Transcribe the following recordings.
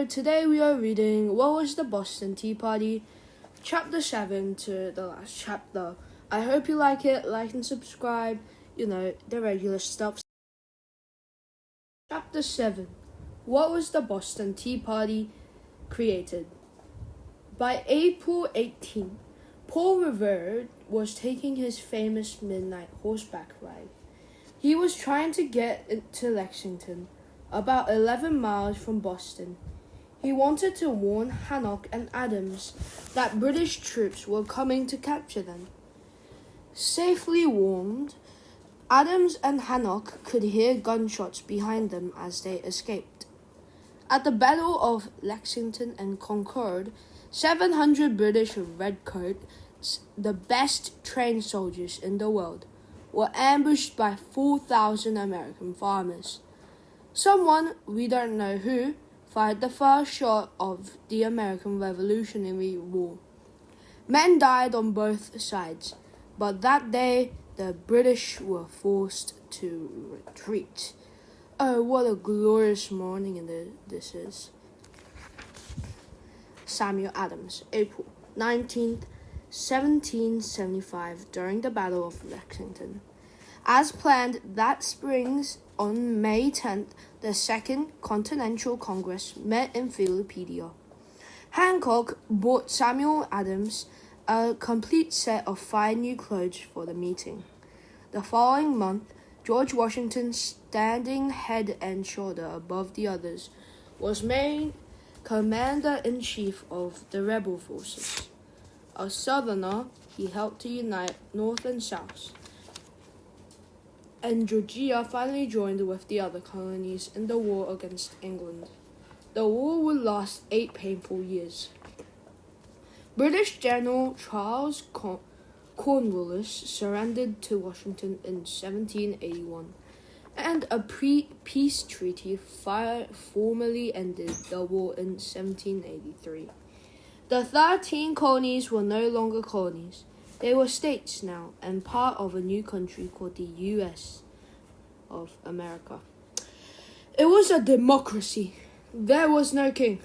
today we are reading What Was the Boston Tea Party? Chapter 7 to the last chapter. I hope you like it. Like and subscribe. The regular stuff. Chapter 7. What was the Boston Tea Party created? By April 18, Paul Revere was taking his famous midnight horseback ride. He was trying to get to Lexington, about 11 miles from Boston. He wanted to warn Hancock and Adams that British troops were coming to capture them. Safely warned, Adams and Hancock could hear gunshots behind them as they escaped. At the Battle of Lexington and Concord, 700 British redcoats, the best trained soldiers in the world, were ambushed by 4,000 American farmers. Someone, we don't know who, fired the first shot of the American Revolutionary War. Men died on both sides, but that day the British were forced to retreat. Oh, what a glorious morning this is. Samuel Adams, April 19th, 1775, during the Battle of Lexington. As planned that spring, on May 10th, the Second Continental Congress met in Philadelphia. Hancock bought Samuel Adams a complete set of fine new clothes for the meeting. The following month, George Washington, standing head and shoulder above the others, was made commander-in-chief of the rebel forces. A Southerner, he helped to unite North and South, and Georgia finally joined with the other colonies in the war against England. The war would last 8 painful years. British General Charles Cornwallis surrendered to Washington in 1781, and a peace treaty formally ended the war in 1783. The 13 colonies were no longer colonies. They were states now, and part of a new country called the U.S. of America. It was a democracy. There was no king.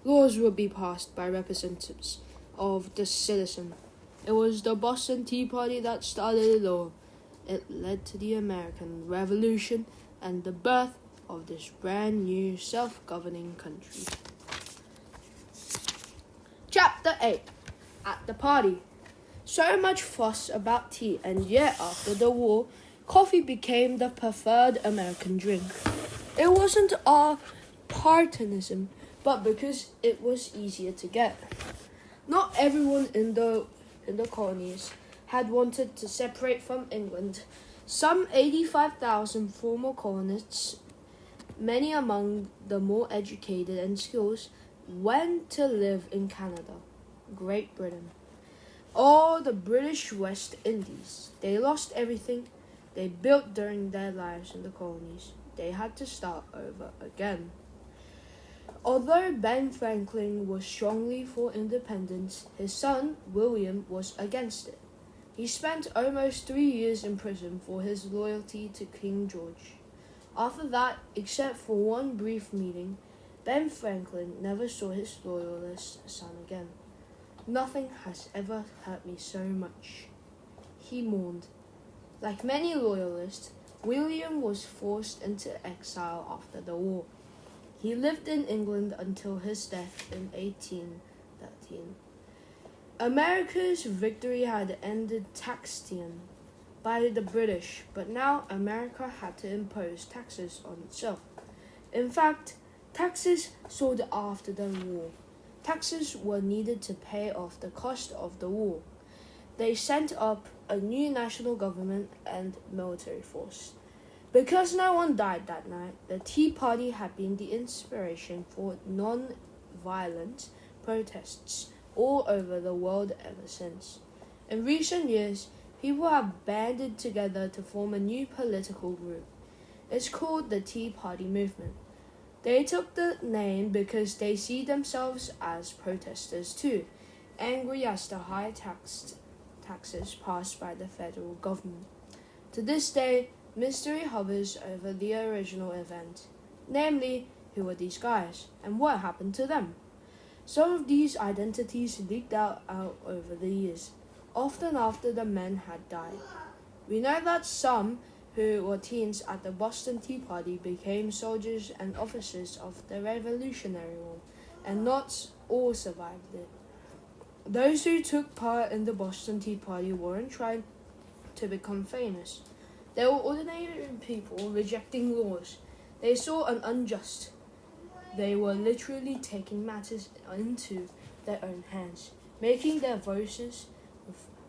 Laws would be passed by representatives of the citizen. It was the Boston Tea Party that started it all. It led to the American Revolution and the birth of this brand new self-governing country. Chapter 8. At the party. So much fuss about tea, and yet after the war, coffee became the preferred American drink. It wasn't our partisanism, but because it was easier to get. Not everyone in the colonies had wanted to separate from England. Some 85,000 former colonists, many among the more educated and skilled, went to live in Canada, Great Britain, or the British West Indies. They lost everything they built during their lives in the colonies. They had to start over again. Although Ben Franklin was strongly for independence, his son, William, was against it. He spent almost 3 years in prison for his loyalty to King George. After that, except for one brief meeting, Ben Franklin never saw his loyalist son again. Nothing has ever hurt me so much, he mourned. Like many loyalists, William was forced into exile after the war. He lived in England until his death in 1813. America's victory had ended taxation by the British, but now America had to impose taxes on itself. In fact, taxes soared after the war. Taxes were needed to pay off the cost of the war. They sent up a new national government and military force. Because no one died that night, the Tea Party had been the inspiration for non-violent protests all over the world ever since. In recent years, people have banded together to form a new political group. It's called the Tea Party movement. They took the name because they see themselves as protesters too, angry at the high taxes passed by the federal government. To this day, mystery hovers over the original event, namely Who were these guys, and what happened to them? Some of these identities leaked out over the years, often after the men had died. We know that some who were teens at the Boston Tea Party became soldiers and officers of the Revolutionary War, and not all survived it. Those who took part in the Boston Tea Party weren't trying to become famous. They were ordinary people rejecting laws they saw as unjust. They were literally taking matters into their own hands, making their voices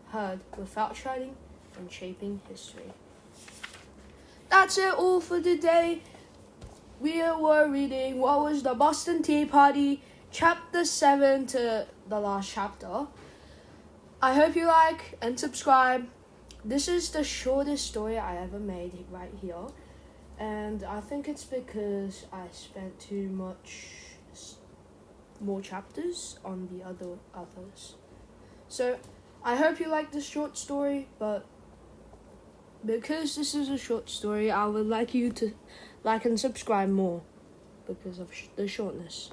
heard without shouting and shaping history. That's it all for today. We were reading what was the Boston Tea Party, chapter 7 to the last chapter. I hope you like and subscribe. This is the shortest story I ever made right here. And I think it's because I spent too much more chapters on the others. So I hope you like this short story, but because this is a short story, I would like you to like and subscribe more because of the shortness.